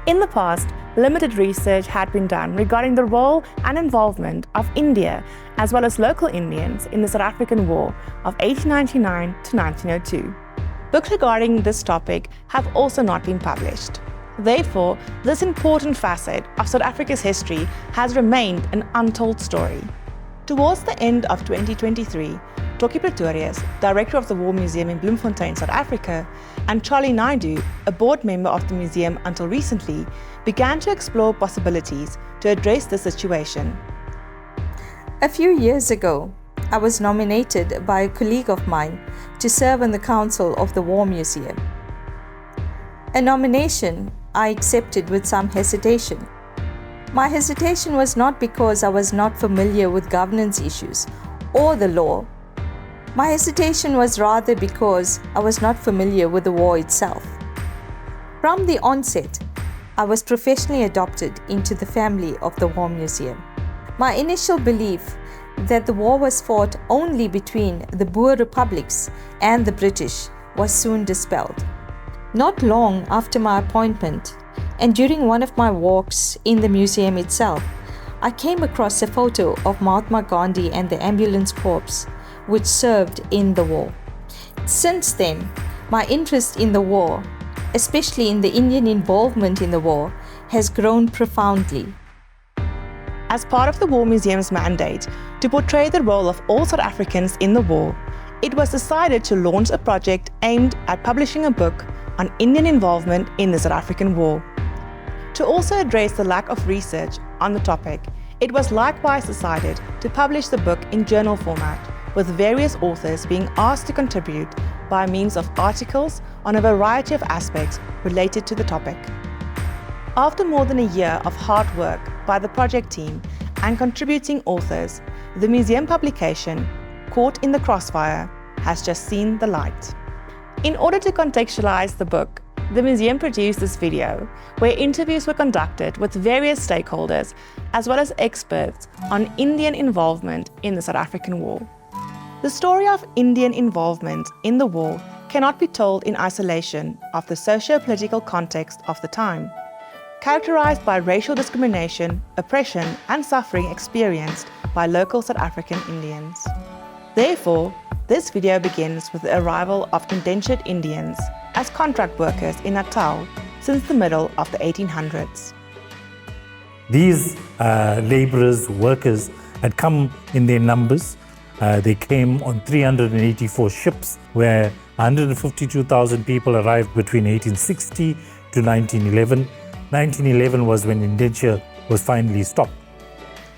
In the past, limited research had been done regarding the role and involvement of India as well as local Indians in the South African War of 1899 to 1902. Books regarding this topic have also not been published. Therefore, this important facet of South Africa's history has remained an untold story. Towards the end of 2023, Toki Pretorius, director of the War Museum in Bloemfontein, South Africa, and Charlie Naidu, a board member of the museum until recently, began to explore possibilities to address the situation. A few years ago, I was nominated by a colleague of mine to serve on the Council of the War Museum. A nomination I accepted with some hesitation. My hesitation was not because I was not familiar with governance issues or the law. My hesitation was rather because I was not familiar with the war itself. From the onset, I was professionally adopted into the family of the War Museum. My initial belief that the war was fought only between the Boer republics and the British was soon dispelled. Not long after my appointment, and during one of my walks in the museum itself, I came across a photo of Mahatma Gandhi and the ambulance corps which served in the war. Since then, my interest in the war, especially in the Indian involvement in the war, has grown profoundly. As part of the War Museum's mandate to portray the role of all South Africans in the war, it was decided to launch a project aimed at publishing a book on Indian involvement in the South African War. To also address the lack of research on the topic, it was likewise decided to publish the book in journal format, with various authors being asked to contribute by means of articles on a variety of aspects related to the topic. After more than a year of hard work by the project team and contributing authors, the museum publication, Caught in the Crossfire, has just seen the light. In order to contextualize the book, the museum produced this video where interviews were conducted with various stakeholders as well as experts on Indian involvement in the South African War. The story of Indian involvement in the war cannot be told in isolation of the socio-political context of the time, characterized by racial discrimination, oppression, and suffering experienced by local South African Indians. Therefore, this video begins with the arrival of indentured Indians as contract workers in Natal since the middle of the 1800s. These laborers, workers, had come in their numbers. They came on 384 ships, where 152,000 people arrived between 1860 to 1911. 1911 was when indenture was finally stopped.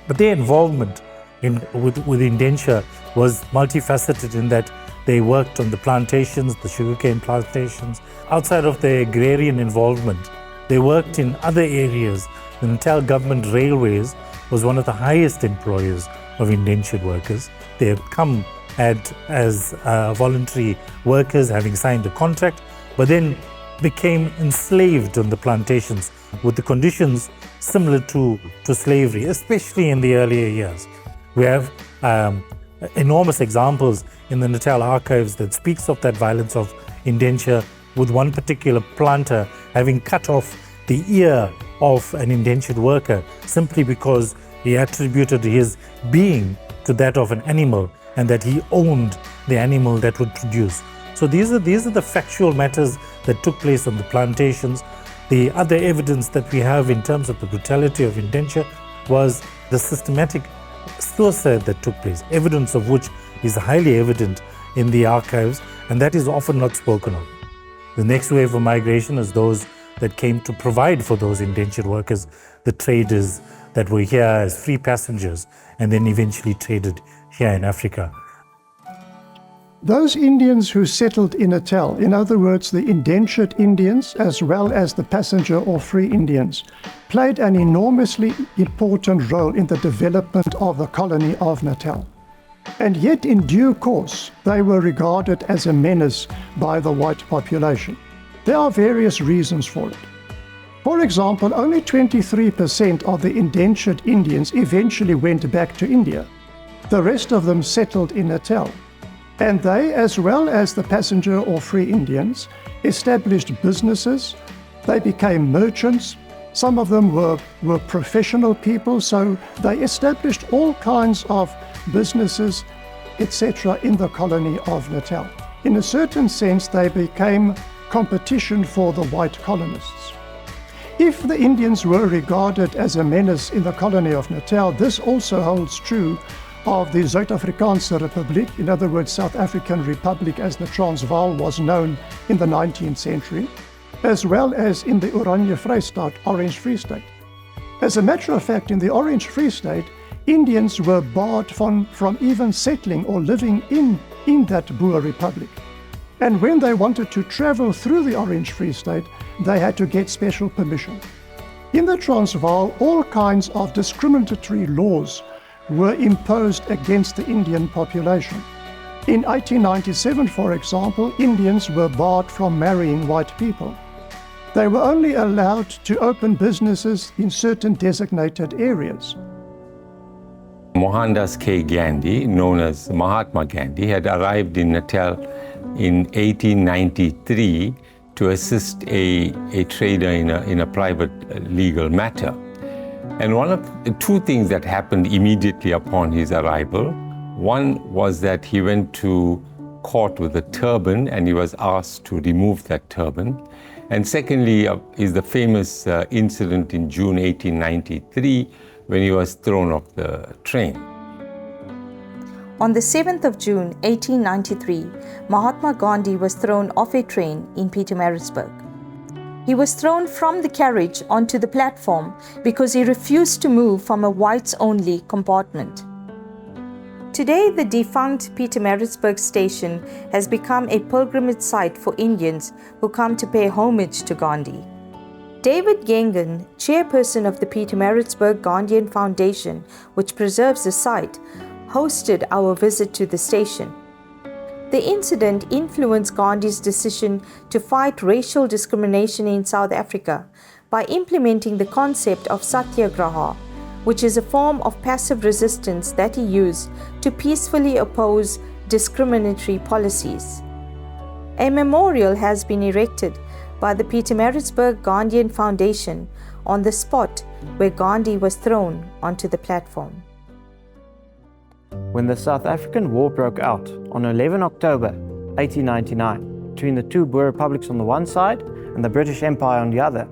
But their involvement with indenture was multifaceted in that they worked on the plantations, the sugarcane plantations. Outside of their agrarian involvement, they worked in other areas. The Natal Government Railways was one of the highest employers of indentured workers. They had come as voluntary workers, having signed a contract, but then became enslaved on the plantations with the conditions similar to slavery, especially in the earlier years. We have enormous examples in the Natal archives that speaks of that violence of indenture, with one particular planter having cut off the ear of an indentured worker simply because he attributed his being to that of an animal and that he owned the animal that would produce. So these are the factual matters that took place on the plantations. The other evidence that we have in terms of the brutality of indenture was the systematic suicide that took place, evidence of which is highly evident in the archives, and that is often not spoken of. The next wave of migration is those that came to provide for those indentured workers, the traders that were here as free passengers and then eventually traded here in Africa. Those Indians who settled in Natal, in other words, the indentured Indians as well as the passenger or free Indians, played an enormously important role in the development of the colony of Natal. And yet, in due course, they were regarded as a menace by the white population. There are various reasons for it. For example, only 23% of the indentured Indians eventually went back to India. The rest of them settled in Natal. And they, as well as the passenger or free Indians, established businesses, they became merchants, Some of them were professional people, so they established all kinds of businesses, etc., in the colony of Natal. In a certain sense, they became competition for the white colonists. If the Indians were regarded as a menace in the colony of Natal, this also holds true of the Zuid-Afrikaanse Republiek, in other words, South African Republic as the Transvaal was known in the 19th century, as well as in the Oranje Vrystaat, Orange Free State. As a matter of fact, in the Orange Free State, Indians were barred from even settling or living in that Boer Republic. And when they wanted to travel through the Orange Free State, they had to get special permission. In the Transvaal, all kinds of discriminatory laws were imposed against the Indian population. In 1897, for example, Indians were barred from marrying white people. They were only allowed to open businesses in certain designated areas. Mohandas K. Gandhi, known as Mahatma Gandhi, had arrived in Natal in 1893 to assist a trader in a private legal matter. And one of the two things that happened immediately upon his arrival, one was that he went to court with a turban and he was asked to remove that turban. And secondly is the famous incident in June 1893 when he was thrown off the train. On the 7th of June 1893, Mahatma Gandhi was thrown off a train in Pietermaritzburg. He was thrown from the carriage onto the platform because he refused to move from a whites-only compartment. Today, the defunct Pietermaritzburg station has become a pilgrimage site for Indians who come to pay homage to Gandhi. David Gengen, chairperson of the Pietermaritzburg Gandhian Foundation, which preserves the site, hosted our visit to the station. The incident influenced Gandhi's decision to fight racial discrimination in South Africa by implementing the concept of satyagraha, which is a form of passive resistance that he used to peacefully oppose discriminatory policies. A memorial has been erected by the Pietermaritzburg Gandhian Foundation on the spot where Gandhi was thrown onto the platform. When the South African War broke out on 11 October 1899 between the two Boer republics on the one side and the British Empire on the other,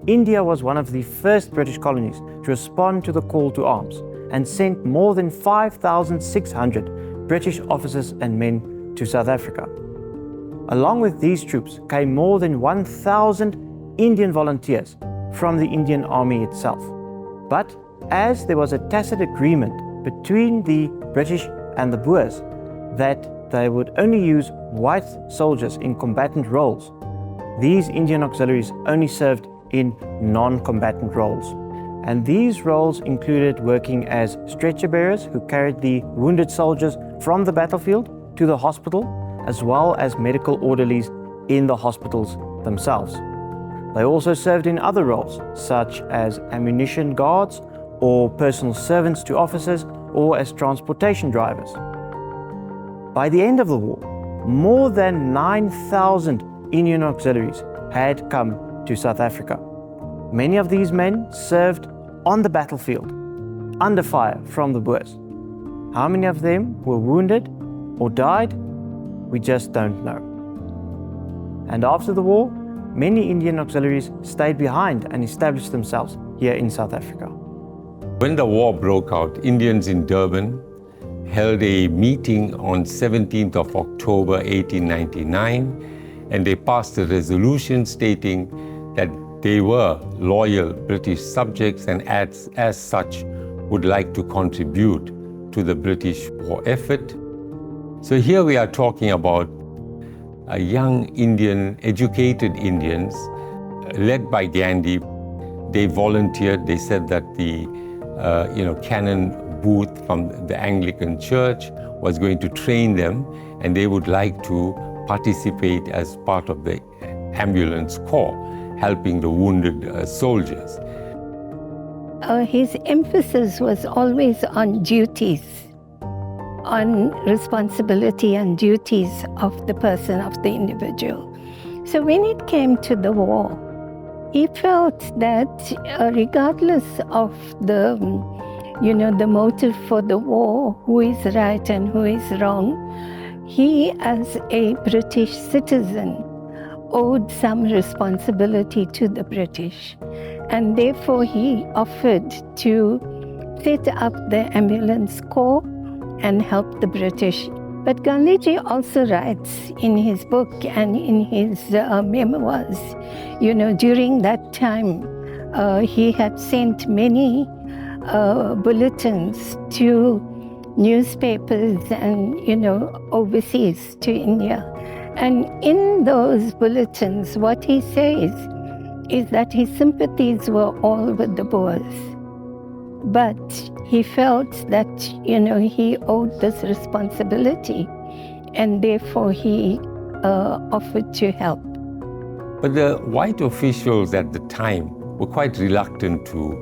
India was one of the first British colonies to respond to the call to arms and sent more than 5,600 British officers and men to South Africa. Along with these troops came more than 1,000 Indian volunteers from the Indian Army itself. But as there was a tacit agreement between the British and the Boers that they would only use white soldiers in combatant roles, these Indian auxiliaries only served in non-combatant roles. And these roles included working as stretcher bearers who carried the wounded soldiers from the battlefield to the hospital, as well as medical orderlies in the hospitals themselves. They also served in other roles, such as ammunition guards or personal servants to officers, or as transportation drivers. By the end of the war, more than 9,000 Indian auxiliaries had come to South Africa. Many of these men served on the battlefield, under fire from the Boers. How many of them were wounded or died? We just don't know. And after the war, many Indian auxiliaries stayed behind and established themselves here in South Africa. When the war broke out, Indians in Durban held a meeting on 17th of October 1899, and they passed a resolution stating that they were loyal British subjects and as such would like to contribute to the British war effort. So here we are talking about a young Indian, educated Indians, led by Gandhi. They volunteered. They said that the Canon Booth from the Anglican Church was going to train them, and they would like to participate as part of the ambulance corps, helping the wounded soldiers. His emphasis was always on duties, on responsibility and duties of the person, of the individual. So when it came to the war, He felt that regardless of the motive for the war, who is right and who is wrong, he as a British citizen owed some responsibility to the British. And therefore he offered to set up the ambulance corps and help the British. But Gandhiji also writes in his book and in his memoirs, during that time, he had sent many bulletins to newspapers and, overseas to India. And in those bulletins, what he says is that his sympathies were all with the Boers. But he felt that, he owed this responsibility, and therefore he offered to help. But the white officials at the time were quite reluctant to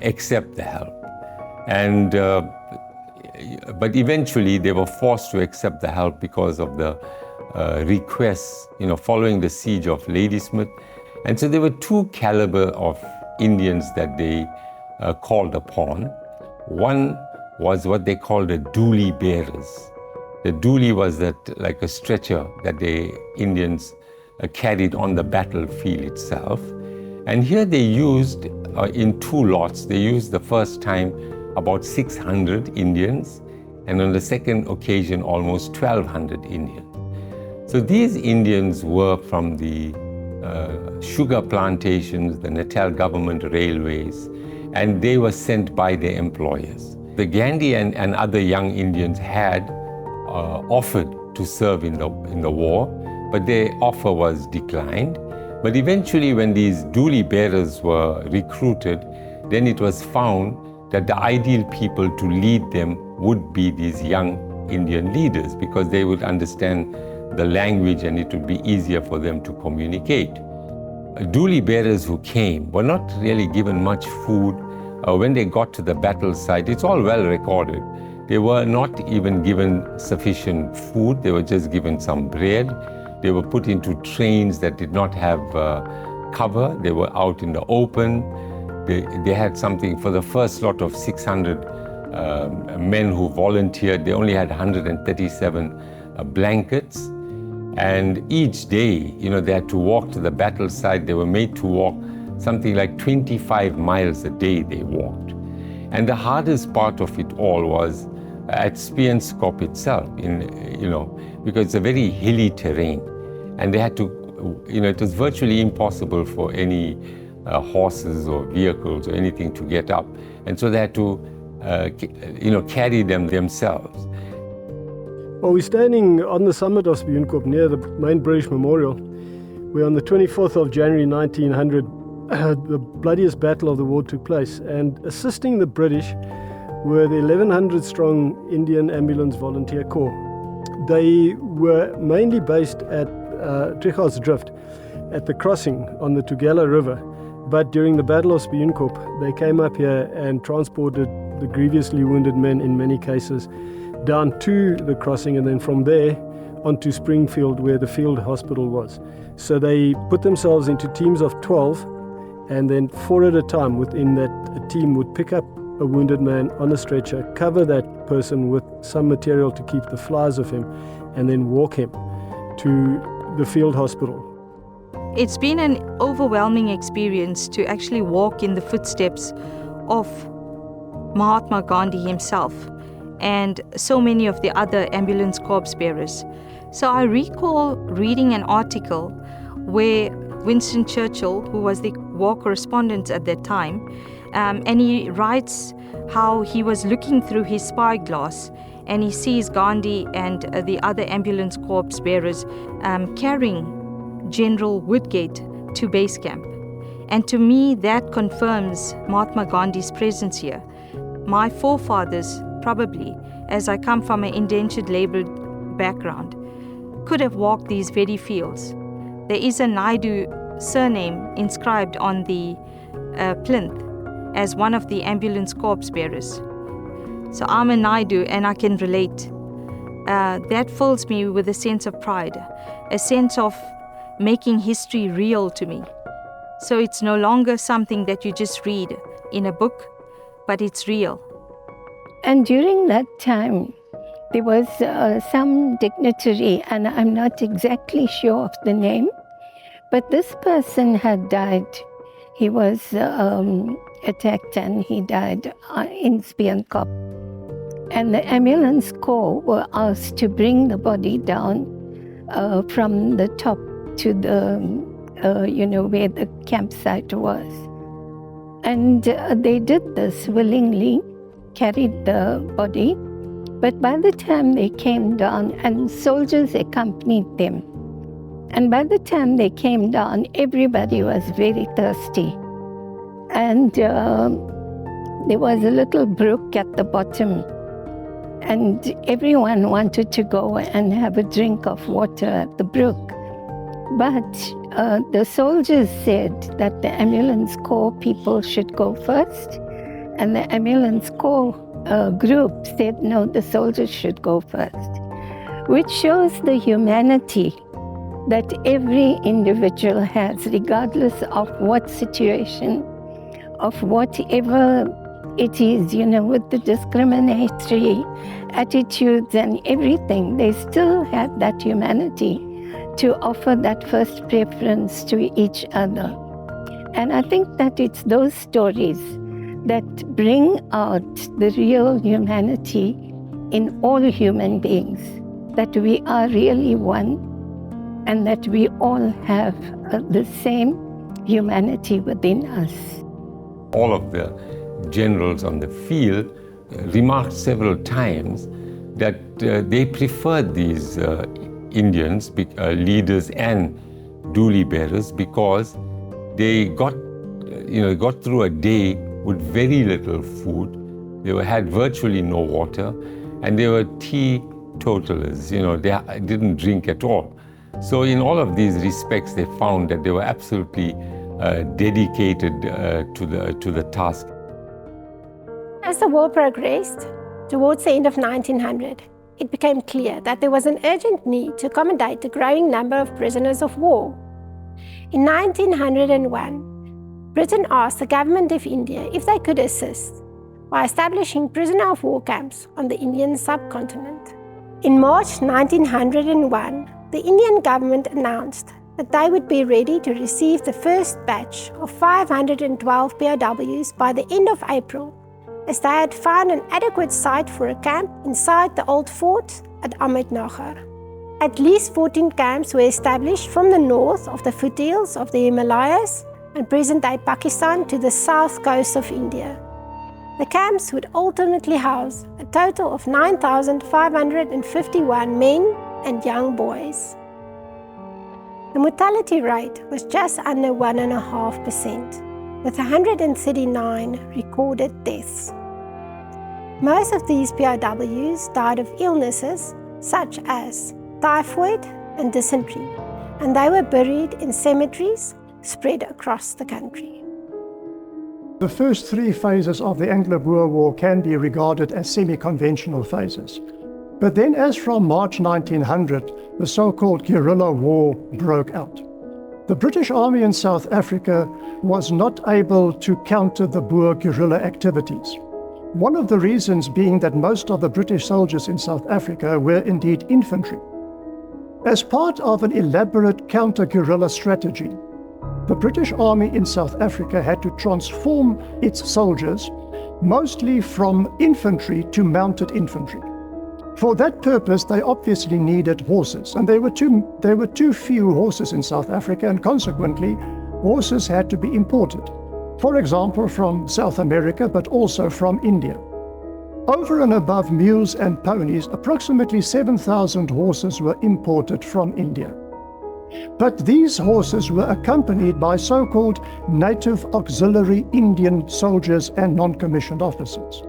accept the help. And but eventually they were forced to accept the help because of the requests, following the siege of Ladysmith. And so there were two caliber of Indians that they called upon. One was what they called the dooli bearers. The dooli was like a stretcher that the Indians carried on the battlefield itself. And here they used, in two lots, they used the first time about 600 Indians, and on the second occasion almost 1,200 Indians. So these Indians were from the sugar plantations, the Natal government railways, and they were sent by their employers. The Gandhi and other young Indians had offered to serve in the war, but their offer was declined. But eventually when these dooli bearers were recruited, then it was found that the ideal people to lead them would be these young Indian leaders, because they would understand the language and it would be easier for them to communicate. Dooli bearers who came were not really given much food. When they got to the battle site, it's all well recorded. They were not even given sufficient food. They were just given some bread. They were put into trains that did not have cover. They were out in the open. They had something for the first lot of 600 men who volunteered. They only had 137 blankets. And each day, they had to walk to the battle site. They were made to walk something like 25 miles a day they walked. And the hardest part of it all was at Spienskop itself, because it's a very hilly terrain. And they had to, it was virtually impossible for any horses or vehicles or anything to get up. And so they had to, carry them themselves. Well, we're standing on the summit of Spienskop near the main British Memorial, where on the 24th of January 1900, the bloodiest battle of the war took place. And assisting the British were the 1,100 strong Indian Ambulance Volunteer Corps. They were mainly based at Trichhardsdrift, at the crossing on the Tugela River. But during the Battle of Spienskop, they came up here and transported the grievously wounded men, in many cases, down to the crossing, and then from there onto Springfield, where the field hospital was. So they put themselves into teams of 12, and then 4 at a time within that, a team would pick up a wounded man on a stretcher, cover that person with some material to keep the flies off him, and then walk him to the field hospital. It's been an overwhelming experience to actually walk in the footsteps of Mahatma Gandhi himself and so many of the other ambulance corps bearers. So I recall reading an article where Winston Churchill, who was the war correspondent at that time, and he writes how he was looking through his spyglass and he sees Gandhi and the other ambulance corps bearers carrying General Woodgate to base camp. And to me, that confirms Mahatma Gandhi's presence here. My forefathers, probably, as I come from an indentured labor background, could have walked these very fields. There is a Naidu surname inscribed on the plinth as one of the ambulance corps bearers. So I'm a Naidu and I can relate. That fills me with a sense of pride, a sense of making history real to me. So it's no longer something that you just read in a book, but it's real. And during that time, there was some dignitary, and I'm not exactly sure of the name, but this person had died. He was attacked and he died in Spienkop. And the ambulance corps were asked to bring the body down from the top to the, where the campsite was. And they did this willingly, carried the body. But by the time they came down, and soldiers accompanied them, and by the time they came down, everybody was very thirsty. And there was a little brook at the bottom, and everyone wanted to go and have a drink of water at the brook. But the soldiers said that the ambulance corps people should go first, and the ambulance corps group said no, the soldiers should go first, which shows the humanity that every individual has, regardless of what situation, of whatever it is, with the discriminatory attitudes and everything, they still had that humanity to offer that first preference to each other. And I think that it's those stories that bring out the real humanity in all human beings, that we are really one and that we all have the same humanity within us. All of the generals on the field remarked several times that they preferred these Indians, leaders and dually bearers, because they got through a day with very little food. They had virtually no water, and they were teetotalers. They didn't drink at all. So in all of these respects, they found that they were absolutely dedicated to the task. As the war progressed, towards the end of 1900, it became clear that there was an urgent need to accommodate the growing number of prisoners of war. In 1901, Britain asked the government of India if they could assist by establishing prisoner of war camps on the Indian subcontinent. In March 1901, the Indian government announced that they would be ready to receive the first batch of 512 POWs by the end of April, as they had found an adequate site for a camp inside the old fort at Ahmednagar. At least 14 camps were established from the north of the foothills of the Himalayas and present-day Pakistan to the south coast of India. The camps would ultimately house a total of 9,551 men and young boys. The mortality rate was just under 1.5%, with 139 recorded deaths. Most of these POWs died of illnesses such as typhoid and dysentery, and they were buried in cemeteries spread across the country. The first three phases of the Anglo-Boer War can be regarded as semi-conventional phases. But then, as from March 1900, the so-called guerrilla war broke out. The British Army in South Africa was not able to counter the Boer guerrilla activities. One of the reasons being that most of the British soldiers in South Africa were indeed infantry. As part of an elaborate counter-guerrilla strategy, the British Army in South Africa had to transform its soldiers mostly from infantry to mounted infantry. For that purpose, they obviously needed horses, and there were too few horses in South Africa, and consequently, horses had to be imported. For example, from South America, but also from India. Over and above mules and ponies, approximately 7,000 horses were imported from India. But these horses were accompanied by so-called native auxiliary Indian soldiers and non-commissioned officers.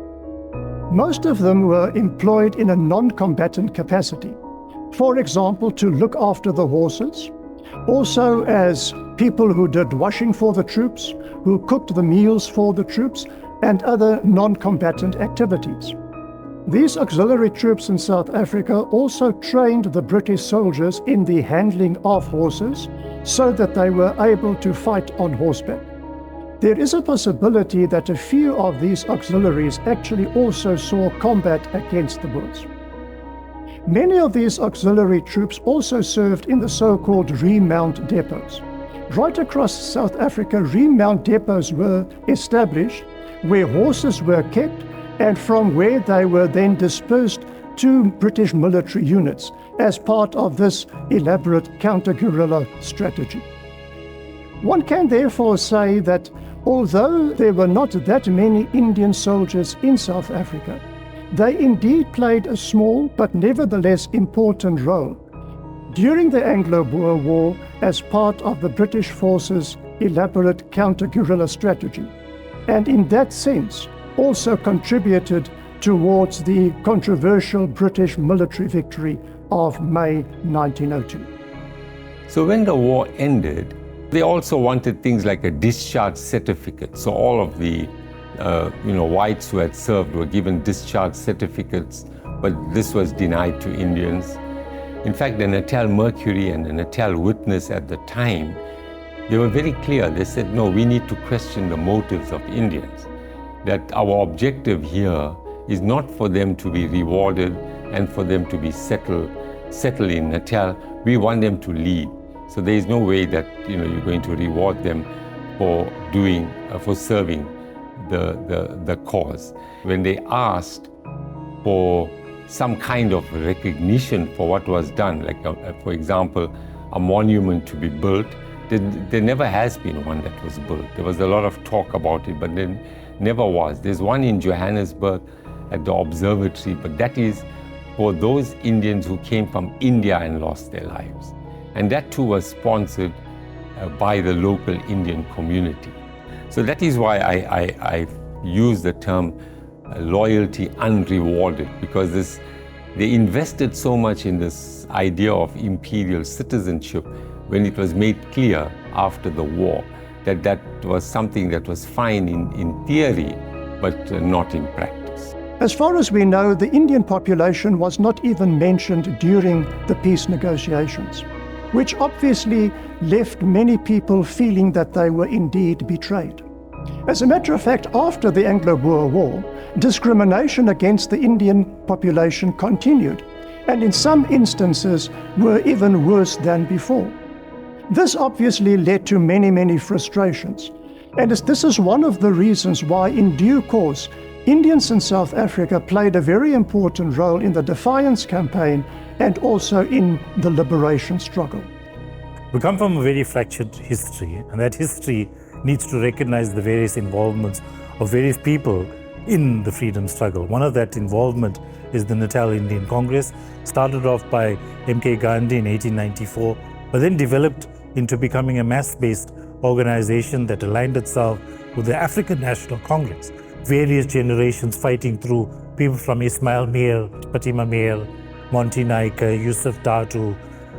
Most of them were employed in a non-combatant capacity. For example, to look after the horses, also as people who did washing for the troops, who cooked the meals for the troops, and other non-combatant activities. These auxiliary troops in South Africa also trained the British soldiers in the handling of horses so that they were able to fight on horseback. There is a possibility that a few of these auxiliaries actually also saw combat against the Boers. Many of these auxiliary troops also served in the so-called remount depots. Right across South Africa, remount depots were established where horses were kept and from where they were then dispersed to British military units as part of this elaborate counter-guerrilla strategy. One can therefore say that although there were not that many Indian soldiers in South Africa, they indeed played a small but nevertheless important role during the Anglo-Boer War as part of the British forces' elaborate counter-guerrilla strategy, and in that sense also contributed towards the controversial British military victory of May 1902. So when the war ended, they also wanted things like a discharge certificate. So all of the whites who had served were given discharge certificates, but this was denied to Indians. In fact, the Natal Mercury and the Natal Witness at the time, they were very clear. They said, no, we need to question the motives of Indians. That our objective here is not for them to be rewarded and for them to be settled in Natal. We want them to lead. So there is no way that you're going to reward them for serving the cause. When they asked for some kind of recognition for what was done, like for example, a monument to be built, there never has been one that was built. There was a lot of talk about it, but then never was. There's one in Johannesburg at the observatory, but that is for those Indians who came from India and lost their lives. And that too was sponsored by the local Indian community. So that is why I use the term loyalty unrewarded, because they invested so much in this idea of imperial citizenship when it was made clear after the war that was something that was fine in theory, but not in practice. As far as we know, the Indian population was not even mentioned during the peace negotiations, which obviously left many people feeling that they were indeed betrayed. As a matter of fact, after the Anglo-Boer War, discrimination against the Indian population continued, and in some instances were even worse than before. This obviously led to many frustrations, and this is one of the reasons why, in due course, Indians in South Africa played a very important role in the Defiance campaign and also in the liberation struggle. We come from a very fractured history, and that history needs to recognize the various involvements of various people in the freedom struggle. One of that involvement is the Natal Indian Congress, started off by M.K. Gandhi in 1894, but then developed into becoming a mass-based organization that aligned itself with the African National Congress. Various generations fighting through, people from Ismail Meer, Fatima Meer, Monty Naika, Yusuf Datu.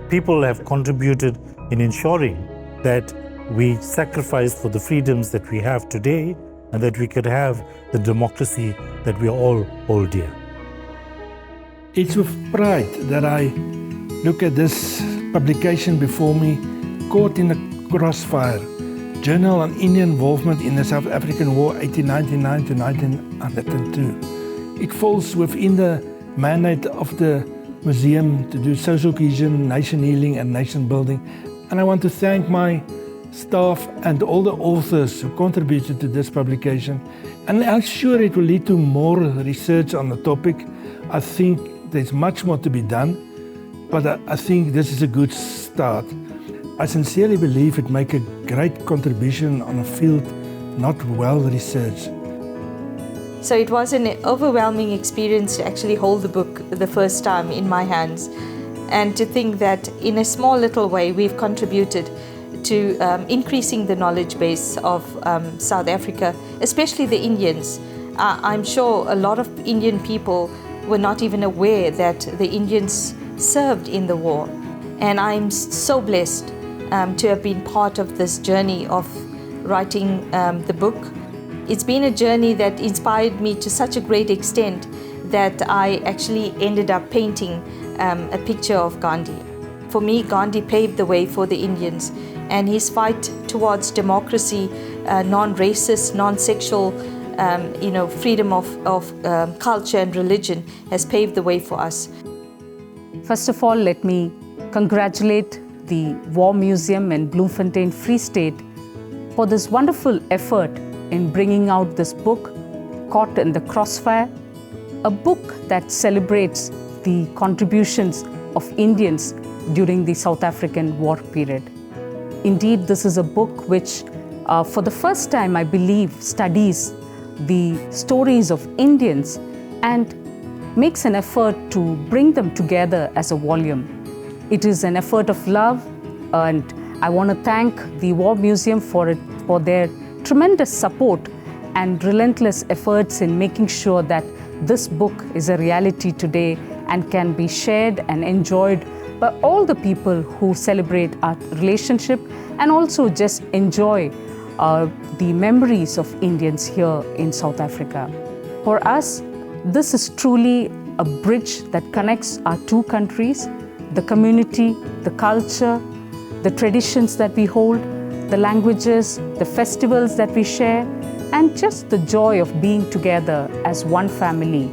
People have contributed in ensuring that we sacrifice for the freedoms that we have today and that we could have the democracy that we all hold dear. It's with pride that I look at this publication before me, Caught in the Crossfire, Journal on Indian Involvement in the South African War 1899 to 1902. It falls within the mandate of the museum to do social cohesion, nation healing and nation building. And I want to thank my staff and all the authors who contributed to this publication. And I'm sure it will lead to more research on the topic. I think there's much more to be done, but I think this is a good start. I sincerely believe it makes a great contribution on a field not well researched. So it was an overwhelming experience to actually hold the book the first time in my hands, and to think that in a small little way we've contributed to increasing the knowledge base of South Africa, especially the Indians. I'm sure a lot of Indian people were not even aware that the Indians served in the war. And I'm so blessed to have been part of this journey of writing the book. It's been a journey that inspired me to such a great extent that I actually ended up painting a picture of Gandhi. For me, Gandhi paved the way for the Indians, and his fight towards democracy, non-racist, non-sexual, freedom of culture and religion has paved the way for us. First of all, let me congratulate the War Museum in Bloemfontein, Free State for this wonderful effort in bringing out this book, Caught in the Crossfire, a book that celebrates the contributions of Indians during the South African War period. Indeed, this is a book which, for the first time, I believe, studies the stories of Indians and makes an effort to bring them together as a volume. It is an effort of love, and I want to thank the War Museum for their tremendous support and relentless efforts in making sure that this book is a reality today and can be shared and enjoyed by all the people who celebrate our relationship and also just enjoy the memories of Indians here in South Africa. For us, this is truly a bridge that connects our two countries, the community, the culture, the traditions that we hold, the languages, the festivals that we share, and just the joy of being together as one family